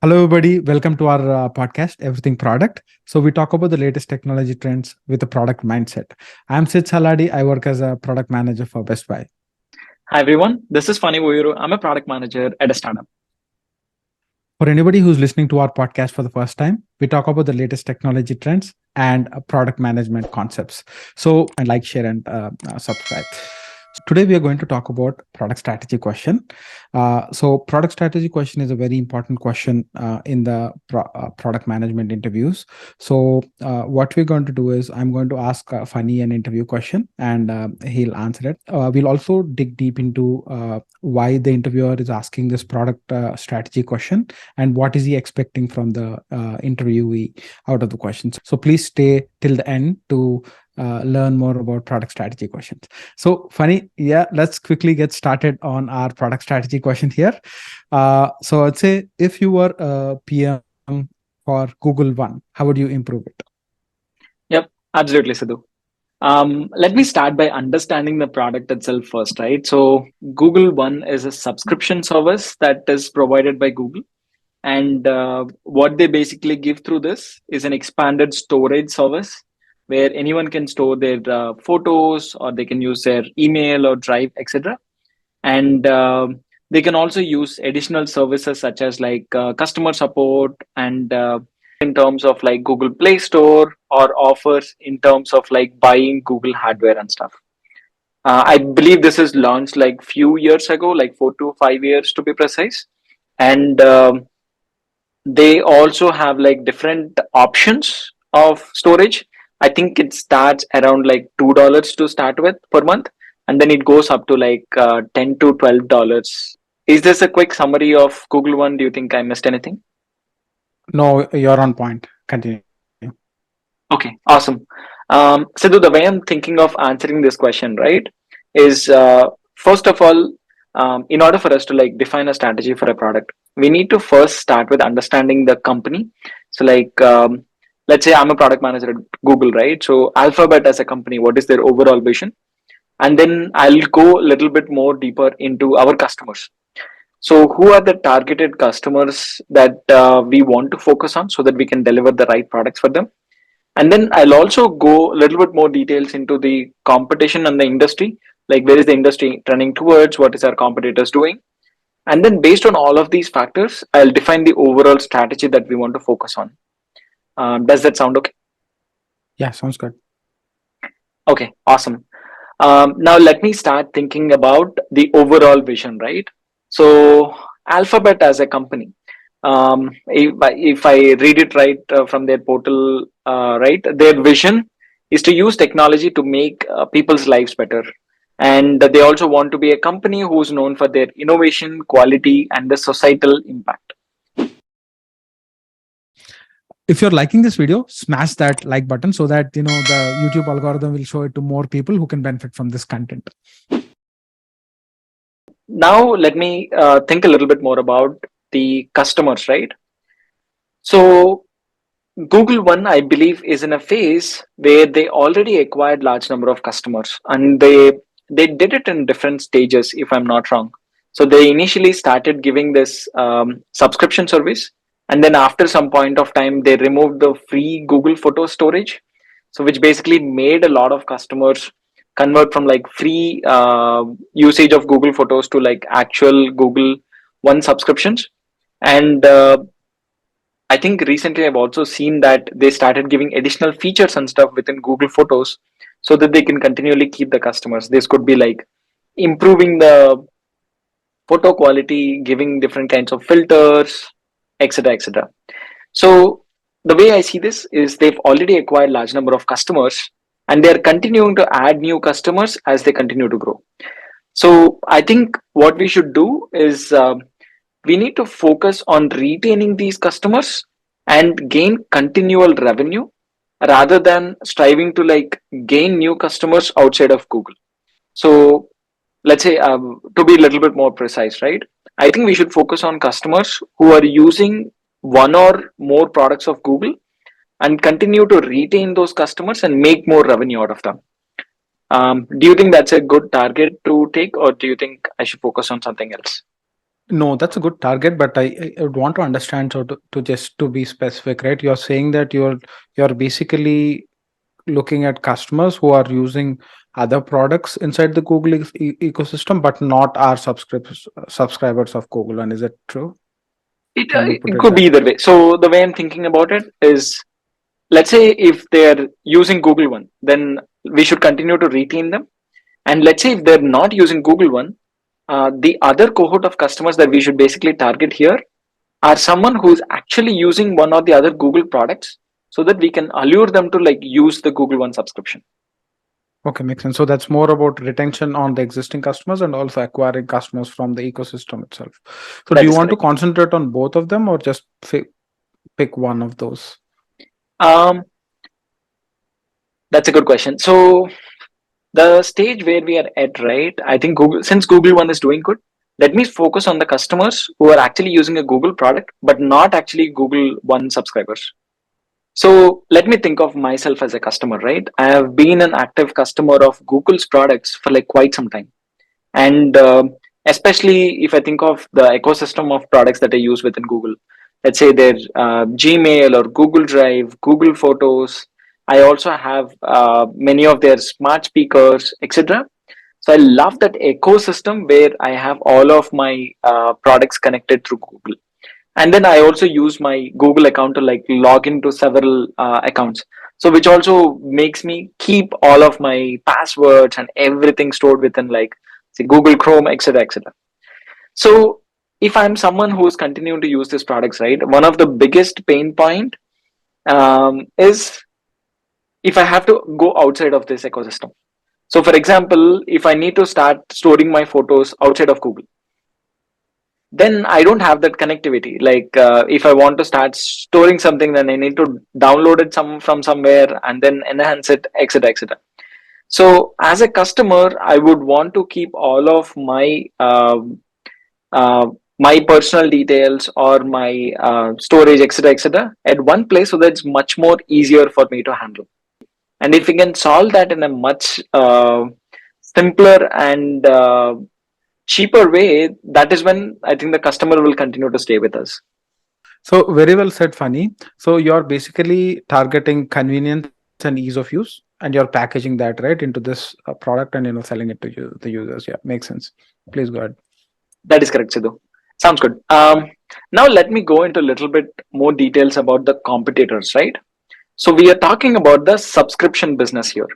Hello, everybody. Welcome to our podcast, Everything Product. So, we talk about the latest technology trends with a product mindset. I'm Sid Saladi. I work as a product manager for Best Buy. Hi everyone, this is Phani. I'm a product manager at a startup. For anybody who's listening to our podcast for the first time, we talk about the latest technology trends and product management concepts. So, and like, share, and subscribe. So today we are going to talk about product strategy question. So product strategy question is a very important question in the product management interviews. So what we're going to do is I'm going to ask Funny an interview question and he'll answer it. We'll also dig deep into why the interviewer is asking this product strategy question and what is he expecting from the interviewee out of the questions. So please stay till the end to learn more about product strategy questions. So Funny, yeah, let's quickly get started on our product strategy question here. So I'd say if you were a PM for Google One, how would you improve it? Yep, absolutely, Sidhu. Let me start by understanding the product itself first, right? So, Google One is a subscription service that is provided by Google. And what they basically give through this is an expanded storage service where anyone can store their photos or they can use their email or drive, etc. And they can also use additional services such as like customer support and in terms of like Google Play Store or offers in terms of like buying Google hardware and stuff. I believe this is launched like few years ago, like 4 to 5 years to be precise. And they also have like different options of storage. I think it starts around like $2 to start with per month, and then it goes up to like $10 to $12. Is this a quick summary of Google One? Do you think I missed anything? No, you're on point. Continue. Okay, awesome. Sidhu, the way I'm thinking of answering this question, right, is first of all, in order for us to like define a strategy for a product, we need to first start with understanding the company. So, like, let's say I'm a product manager at Google, right? So, Alphabet as a company, what is their overall vision? And then I'll go a little bit more deeper into our customers. So, who are the targeted customers that we want to focus on so that we can deliver the right products for them? And then I'll also go a little bit more details into the competition and the industry, like where is the industry trending towards, what is our competitors doing. And then based on all of these factors, I'll define the overall strategy that we want to focus on. Does that sound okay? Yeah, sounds good. Okay, awesome. Now let me start thinking about the overall vision, right? So Alphabet as a company, if I read it right from their portal, right, their vision is to use technology to make people's lives better. And they also want to be a company who's known for their innovation, quality, and the societal impact. If you're liking this video, smash that like button so that the YouTube algorithm will show it to more people who can benefit from this content. Now, let me think a little bit more about the customers, right? So, Google One, I believe, is in a phase where they already acquired large number of customers, and they did it in different stages, if I'm not wrong. So they initially started giving this subscription service, and then after some point of time, they removed the free Google Photo storage, so which basically made a lot of customers convert from like free usage of Google Photos to like actual Google One subscriptions. And I think recently I've also seen that they started giving additional features and stuff within Google Photos so that they can continually keep the customers. This could be like improving the photo quality, giving different kinds of filters, etc. etc. So the way I see this is they've already acquired large number of customers and they're continuing to add new customers as they continue to grow. So I think what we should do is we need to focus on retaining these customers and gain continual revenue rather than striving to like gain new customers outside of Google. So let's say to be a little bit more precise, right, I think we should focus on customers who are using one or more products of Google and continue to retain those customers and make more revenue out of them. Do you think that's a good target to take, or do you think I should focus on something else? No, that's a good target, but I would want to understand. So to just to be specific, right? You're saying that you're basically looking at customers who are using other products inside the Google ecosystem, but not our subscribers of Google. And is it true? Can we put It it could be that way? either way. So the way I'm thinking about it is, let's say if they're using Google One, then we should continue to retain them. And let's say if they're not using Google One, the other cohort of customers that we should basically target here are someone who's actually using one or the other Google products, so that we can allure them to like use the Google One subscription. Okay, makes sense. So that's more about retention on the existing customers and also acquiring customers from the ecosystem itself. So do That you is want to correct. concentrate on both of them or just pick one of those? Um, that's a good question. So the stage where we are at, right? I think Google, since Google One is doing good, let me focus on the customers who are actually using a Google product, but not actually Google One subscribers. So let me think of myself as a customer, right? I have been an active customer of Google's products for like quite some time. And especially if I think of the ecosystem of products that I use within Google, let's say their Gmail or Google Drive, Google Photos. I also have many of their smart speakers, etc. So I love that ecosystem where I have all of my products connected through Google. And then I also use my Google account to like log into several accounts, so which also makes me keep all of my passwords and everything stored within like say Google Chrome, etc., etc. So if I'm someone who's continuing to use these products, right, one of the biggest pain point is if I have to go outside of this ecosystem. So for example, if I need to start storing my photos outside of Google, then I don't have that connectivity. Like if I want to start storing something, then I need to download it from somewhere and then enhance it, etc., etc. So as a customer, I would want to keep all of uh, my personal details or my storage, etc., etc., at one place, so that it's much more easier for me to handle. And if we can solve that in a much simpler and cheaper way, that is when I think the customer will continue to stay with us. So very well said, Funny. So you're basically targeting convenience and ease of use, and you're packaging that right into this product and selling it to the users. Yeah, makes sense. Please go ahead. That is correct, Sidhu. Sounds good. Now let me go into a little bit more details about the competitors, right? So we are talking about the subscription business here.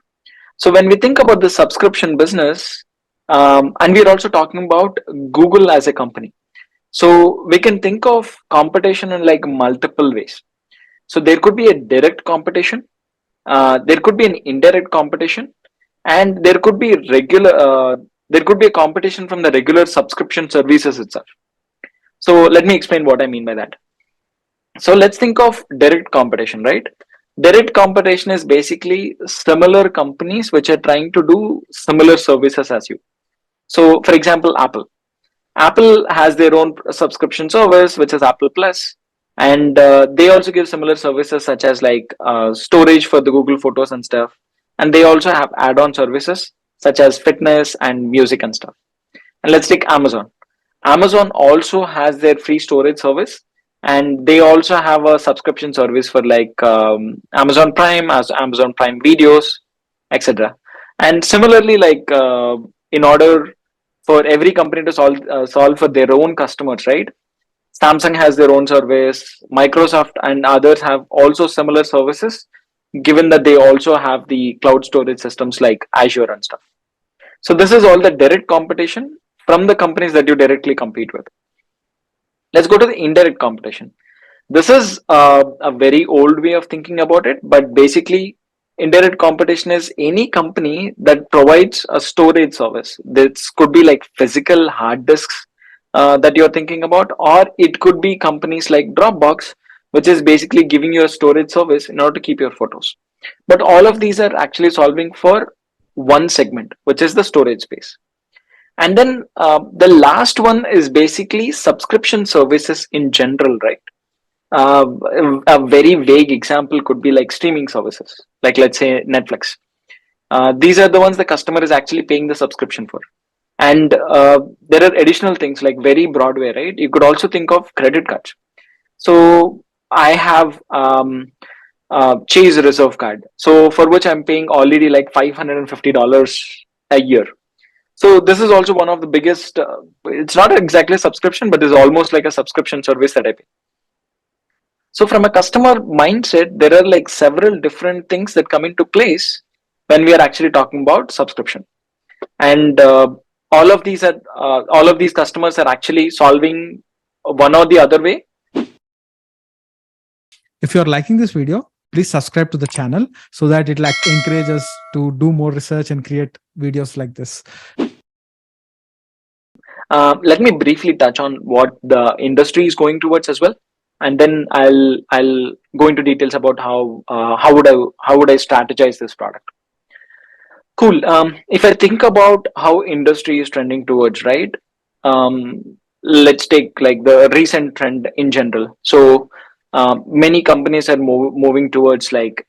So when we think about the subscription business, and we're also talking about Google as a company. So we can think of competition in like multiple ways. So there could be a direct competition, there could be an indirect competition, and there could be a competition from the regular subscription services itself. So let me explain what I mean by that. So let's think of direct competition, right? Direct competition is basically similar companies which are trying to do similar services as you. So for example, Apple has their own subscription service, which is Apple Plus, and they also give similar services such as like storage for the Google Photos and stuff. And they also have add-on services such as fitness and music and stuff. And let's take Amazon. Amazon also has their free storage service, and they also have a subscription service for like Amazon Prime, as Amazon Prime Videos, etc. And similarly, like in order for every company to solve for their own customers, right? Samsung has their own service. Microsoft and others have also similar services, given that they also have the cloud storage systems like Azure and stuff. So this is all the direct competition from the companies that you directly compete with. Let's go to the indirect competition. This is a very old way of thinking about it, but basically, indirect competition is any company that provides a storage service. This could be like physical hard disks that you're thinking about, or it could be companies like Dropbox, which is basically giving you a storage service in order to keep your photos. But all of these are actually solving for one segment, which is the storage space. And then the last one is basically subscription services in general, right? Uh, a very vague example could be like streaming services, like let's say Netflix. These are the ones the customer is actually paying the subscription for. And there are additional things like very broad way, right? You could also think of credit cards. So I have Chase Reserve card, so for which I'm paying already like $550 a year. So this is also one of the biggest. It's not exactly a subscription, but it's almost like a subscription service that I pay. So from a customer mindset, there are like several different things that come into place when we are actually talking about subscription. And all of these customers are actually solving one or the other way. If you're liking this video, please subscribe to the channel so that it like encourage us to do more research and create videos like this. Let me briefly touch on what the industry is going towards as well, and then I'll go into details about how would I strategize this product. Cool. If I think about how industry is trending towards, right? Let's take like the recent trend in general. So many companies are moving towards like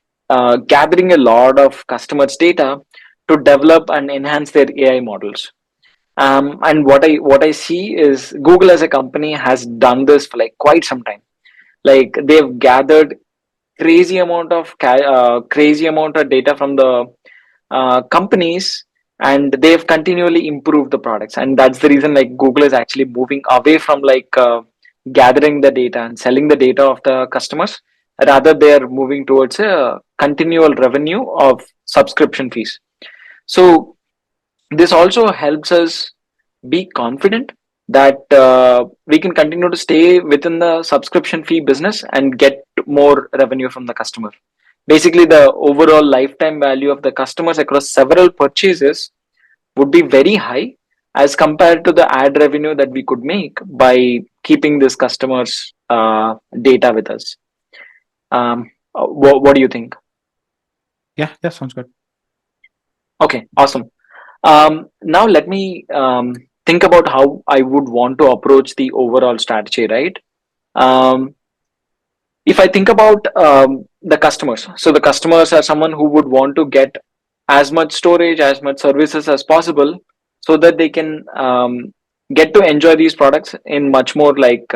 gathering a lot of customers' data to develop and enhance their AI models. And what I see is Google as a company has done this for like quite some time. Like they've gathered crazy amount of data from the companies, and they've continually improved the products, and that's the reason like Google is actually moving away from like gathering the data and selling the data of the customers. Rather, they're moving towards a continual revenue of subscription fees. So this also helps us be confident that we can continue to stay within the subscription fee business and get more revenue from the customer. Basically, the overall lifetime value of the customers across several purchases would be very high as compared to the ad revenue that we could make by keeping this customers data with us. What do you think? Yeah, that sounds good. Okay, awesome. Now let me think about how I would want to approach the overall strategy, right? Um, if I think about the customers, so the customers are someone who would want to get as much storage, as much services as possible, so that they can get to enjoy these products in much more like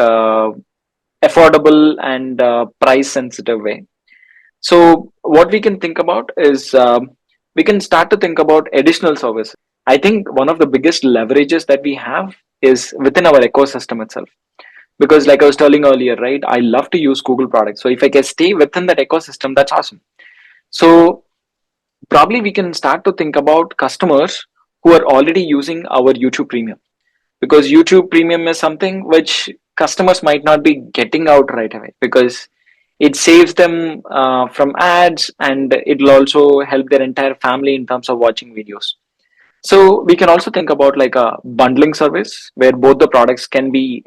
affordable and price sensitive way. So what we can think about is we can start to think about additional services. I think one of the biggest leverages that we have is within our ecosystem itself. Because like I was telling earlier, right, I love to use Google products. So if I can stay within that ecosystem, that's awesome. So probably we can start to think about customers who are already using our YouTube Premium, because YouTube Premium is something which customers might not be getting out right away, because it saves them from ads, and it'll also help their entire family in terms of watching videos. So we can also think about like a bundling service where both the products can be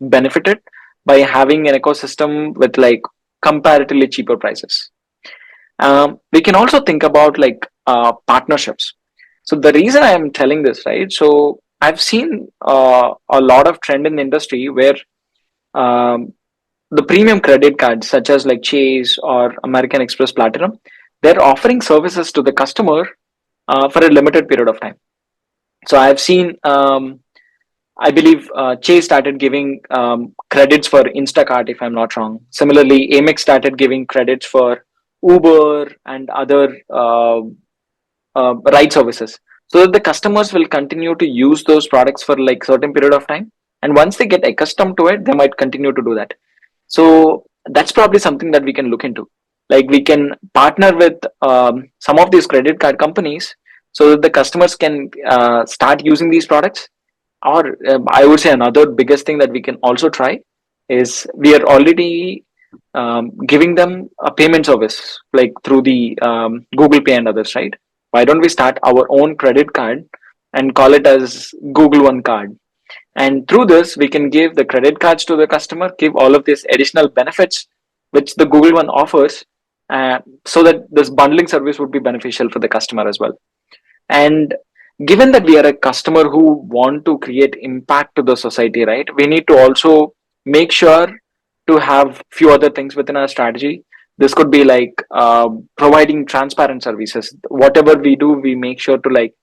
benefited by having an ecosystem with like comparatively cheaper prices. We can also think about like partnerships. So the reason I am telling this, right? So I've seen a lot of trend in the industry where um, the premium credit cards, such as like Chase or American Express Platinum, they're offering services to the customer for a limited period of time. So I've seen, I believe Chase started giving credits for Instacart, if I'm not wrong. Similarly, Amex started giving credits for Uber and other ride services, so that the customers will continue to use those products for like certain period of time. And once they get accustomed to it, they might continue to do that. So that's probably something that we can look into. Like we can partner with some of these credit card companies so that the customers can start using these products. Or I would say another biggest thing that we can also try is we are already giving them a payment service like through the Google Pay and others, right? Why don't we start our own credit card and call it as Google One card? And through this, we can give the credit cards to the customer, give all of these additional benefits which the Google One offers, so that this bundling service would be beneficial for the customer as well. And given that we are a customer who want to create impact to the society, right, we need to also make sure to have few other things within our strategy. This could be like providing transparent services. Whatever we do, we make sure to like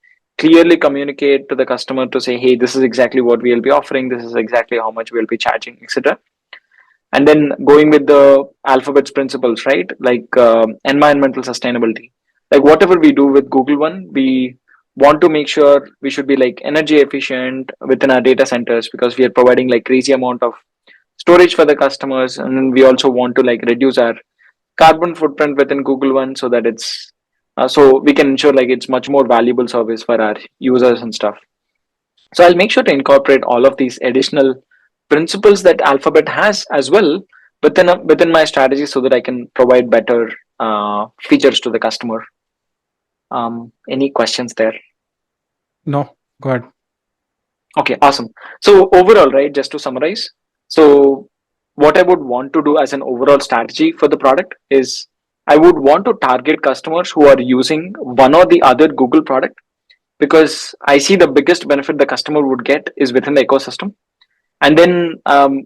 clearly communicate to the customer to say, hey, this is exactly what we'll be offering, this is exactly how much we'll be charging, etc. And then going with the alphabet's principles, right? Like environmental sustainability. Like whatever we do with Google One, we want to make sure we should be like energy efficient within our data centers, because we are providing like crazy amount of storage for the customers, and then we also want to like reduce our carbon footprint within Google One, so that it's so we can ensure like it's much more valuable service for our users and stuff. So I'll make sure to incorporate all of these additional principles that Alphabet has as well within my strategy, so that I can provide better features to the customer. Any questions there? No, go ahead. Okay, awesome. So overall, right, just to summarize, so what I would want to do as an overall strategy for the product is I would want to target customers who are using one or the other Google product, because I see the biggest benefit the customer would get is within the ecosystem. And then,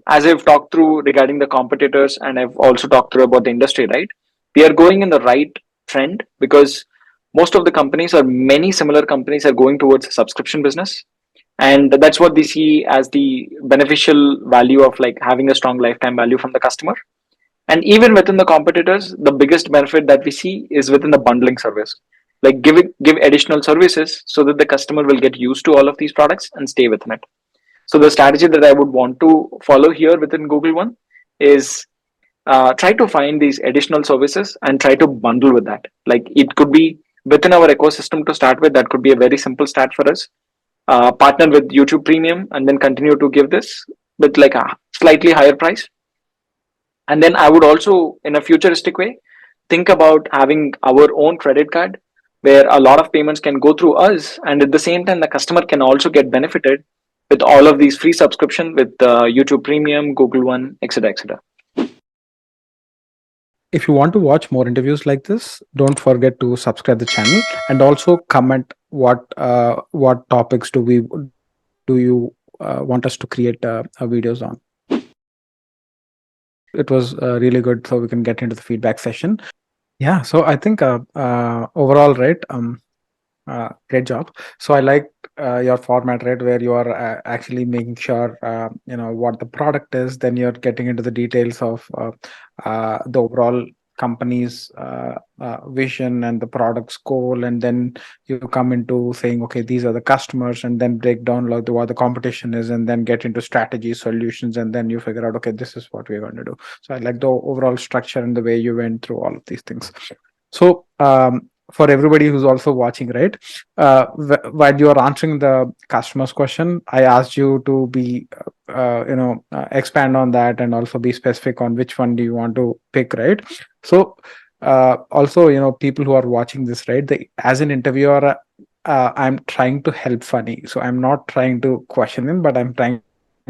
as I've talked through regarding the competitors, and I've also talked through about the industry, right? We are going in the right trend, because most of the companies, or many similar companies, are going towards a subscription business, and that's what they see as the beneficial value of like having a strong lifetime value from the customer. And even within the competitors, the biggest benefit that we see is within the bundling service, like give additional services so that the customer will get used to all of these products and stay within it. So the strategy that I would want to follow here within Google One is try to find these additional services and try to bundle with that. Like it could be within our ecosystem to start with. That could be a very simple start for us. Partner with YouTube Premium and then continue to give this with like a slightly higher price. And then I would also, in a futuristic way, think about having our own credit card where a lot of payments can go through us, and at the same time the customer can also get benefited with all of these free subscription with YouTube Premium, Google One, etc., etc. If you want to watch more interviews like this, don't forget to subscribe the channel and also comment what topics do you want us to create videos on. It was really good, so we can get into the feedback session. Yeah, so I think overall, right? Great job. So I like your format, right, where you are actually making sure what the product is. Then you're getting into the details of the overall company's vision and the product's goal, and then you come into saying, okay, these are the customers, and then break down like what the competition is, and then get into strategy solutions, and then you figure out, okay, this is what we're going to do. So I like the overall structure and the way you went through all of these things. So for everybody who's also watching, right? While you are answering the customer's question, I asked you to be, expand on that and also be specific on which one do you want to pick, right? So also, people who are watching this, right? As an interviewer, I'm trying to help Phani, so I'm not trying to question him, but I'm trying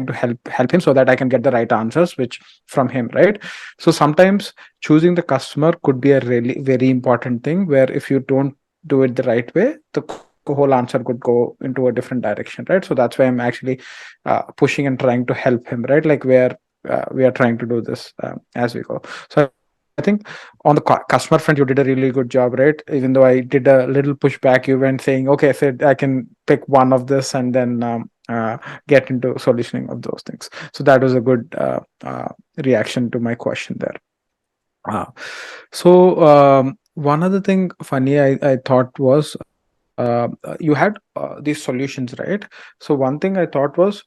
to help him so that I can get the right answers, which from him, right? So sometimes choosing the customer could be a really very important thing, where if you don't do it the right way, the whole answer could go into a different direction, right? So that's why I'm actually pushing and trying to help him, right? Like where we are trying to do this as we go. So I think on the customer front, you did a really good job, right? Even though I did a little pushback, you went saying, okay, I said I can pick one of this and then get into solutioning of those things. So that was a good reaction to my question there. Uh, so one other thing funny I thought was you had these solutions, right? So one thing I thought was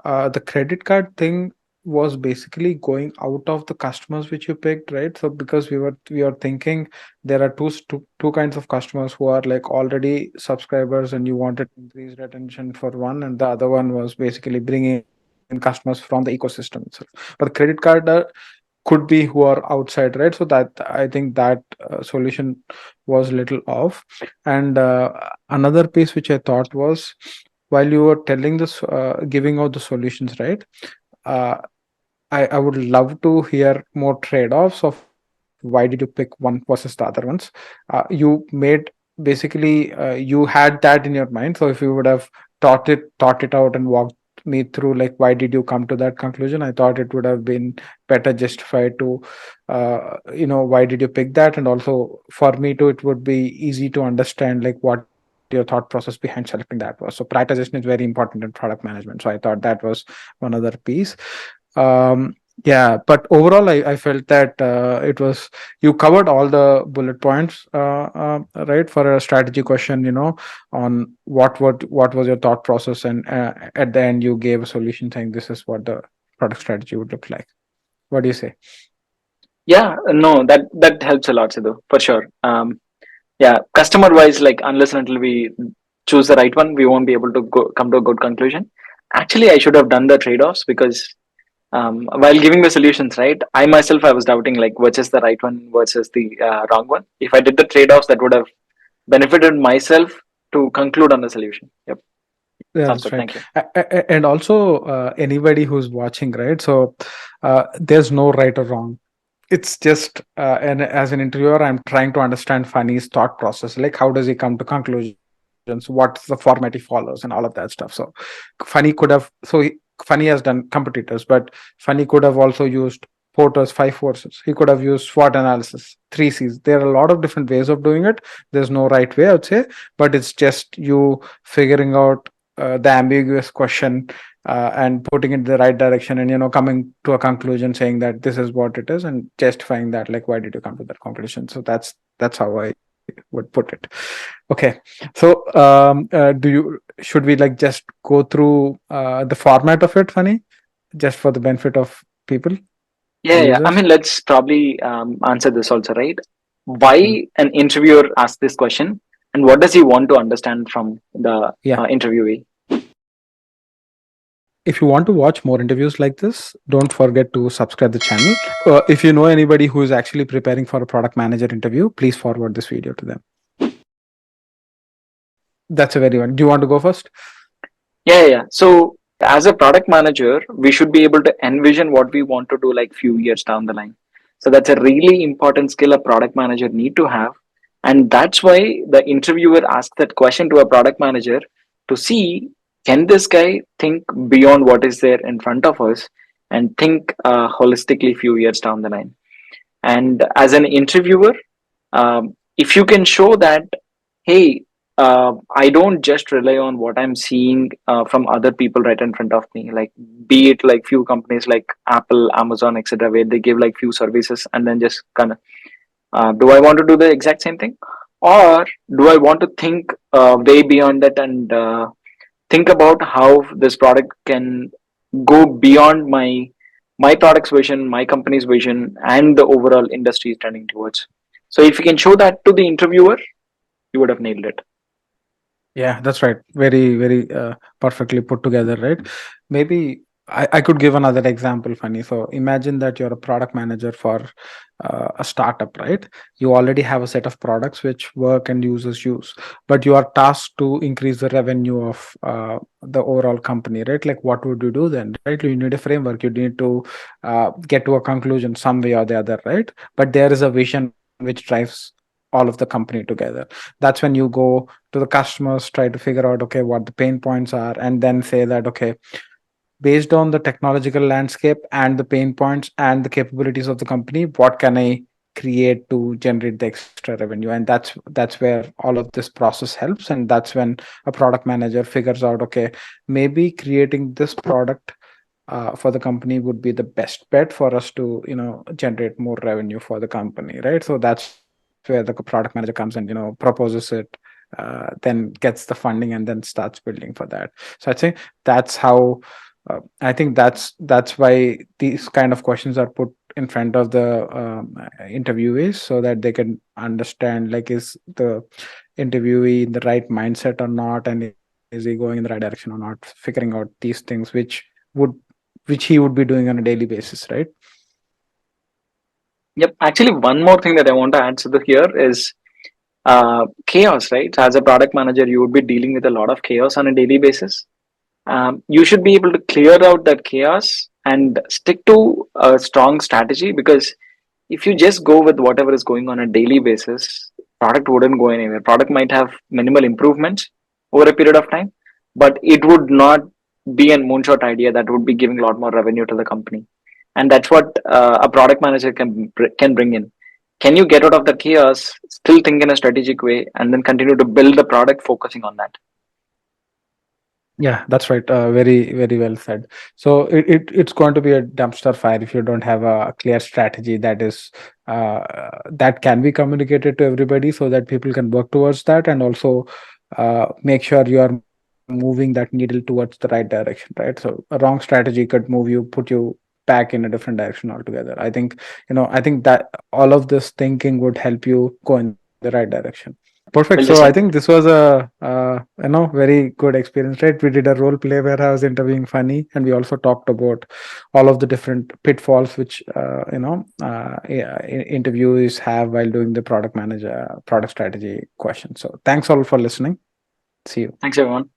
the credit card thing was basically going out of the customers which you picked, right? So because we are thinking there are two kinds of customers who are like already subscribers, and you wanted to increase retention for one, and the other one was basically bringing in customers from the ecosystem itself. But the credit card could be who are outside, right? So that I think that solution was little off. And another piece which I thought was, while you were telling this giving out the solutions, right? uh, I would love to hear more trade-offs of why did you pick one versus the other ones. You made basically you had that in your mind. So if you would have thought it out and walked me through like why did you come to that conclusion, I thought it would have been better justified to why did you pick that, and also for me too it would be easy to understand like what your thought process behind selecting that was. So prioritization is very important in product management. So I thought that was one other piece. um yeah, but overall I felt that it was, you covered all the bullet points, right, for a strategy question, on what was your thought process, and at the end you gave a solution saying this is what the product strategy would look like. What do you say? Yeah, no, that helps a lot, Sidhu, for sure. Yeah, customer wise, like unless and until we choose the right one, we won't be able to come to a good conclusion. Actually, I should have done the trade-offs because while giving the solutions, right, I myself I was doubting like which is the right one versus the wrong one. If I did the trade-offs, that would have benefited myself to conclude on the solution. Yep, Yeah, sounds that's good. right. Thank you. And also, anybody who's watching, right? So, there's no right or wrong. It's just, and as an interviewer, I'm trying to understand Fanny's thought process. Like, how does he come to conclusions? What's the format he follows, and all of that stuff. So, Fanny could have. Fanny has done competitors, but Fanny could have also used Porter's five forces. He could have used SWOT analysis, three C's. There are a lot of different ways of doing it. There's no right way, I would say, but it's just you figuring out the ambiguous question, and putting it in the right direction, and coming to a conclusion saying that this is what it is, and justifying that, like, why did you come to that conclusion. So that's how I would put it. Okay, so do you should we like just go through the format of it, Funny, just for the benefit of people, Yeah, the yeah. I users? mean, let's probably answer this also, right? Mm. Why an interviewer asks this question, and what does he want to understand from the Yeah, interviewee? if you want to watch more interviews like this, don't forget to subscribe the channel. If you know anybody who is actually preparing for a product manager interview, please forward this video to them. That's a very one. Do you want to go first? Yeah, yeah. So as a product manager, we should be able to envision what we want to do like few years down the line. So that's a really important skill a product manager need to have. And that's why the interviewer asks that question to a product manager to see, can this guy think beyond what is there in front of us and think holistically few years down the line. And as an interviewer, if you can show that, hey, I don't just rely on what I'm seeing from other people right in front of me, like be it like few companies like Apple, Amazon, etc., where they give like few services and then just kind of, do I want to do the exact same thing, or do I want to think way beyond that and think about how this product can go beyond my product's vision, my company's vision, and the overall industry is trending towards. So if you can show that to the interviewer, you would have nailed it. Yeah, that's right. Very, very perfectly put together, right? Maybe I could give another example, Funny. So imagine that you're a product manager for a startup, right? You already have a set of products which work and users use, but you are tasked to increase the revenue of the overall company, right? Like, what would you do then, right? You need a framework. You need to get to a conclusion some way or the other, right? But there is a vision which drives all of the company together. That's when you go to the customers, try to figure out, okay, what the pain points are, and then say that, okay, based on the technological landscape and the pain points and the capabilities of the company, what can I create to generate the extra revenue? And that's where all of this process helps, and that's when a product manager figures out, okay, maybe creating this product for the company would be the best bet for us to generate more revenue for the company, right? So that's where the product manager comes and proposes it, then gets the funding, and then starts building for that. So I'd say that's how, I think that's why these kind of questions are put in front of the interviewees, so that they can understand, like, is the interviewee in the right mindset or not, and is he going in the right direction or not, figuring out these things would which he would be doing on a daily basis, right? Yep. Actually, one more thing that I want to add to the here is chaos, right? As a product manager, you would be dealing with a lot of chaos on a daily basis. You should be able to clear out that chaos and stick to a strong strategy, because if you just go with whatever is going on a daily basis, product wouldn't go anywhere. Product might have minimal improvements over a period of time, but it would not be a moonshot idea that would be giving a lot more revenue to the company. And that's what a product manager can bring in. Can you get out of the chaos, still think in a strategic way, and then continue to build the product focusing on that? Yeah, that's right. Very, very well said. So it's going to be a dumpster fire if you don't have a clear strategy that is that can be communicated to everybody so that people can work towards that, and also make sure you are moving that needle towards the right direction, right? So a wrong strategy could move you, put you back in a different direction altogether. I think that all of this thinking would help you go in the right direction. Perfect. Well, So I listen, think this was a very good experience, right? We did a role play where I was interviewing Funny, and we also talked about all of the different pitfalls which yeah, interviewees have while doing the product manager product strategy question. So thanks all for listening. See you. thanks everyone.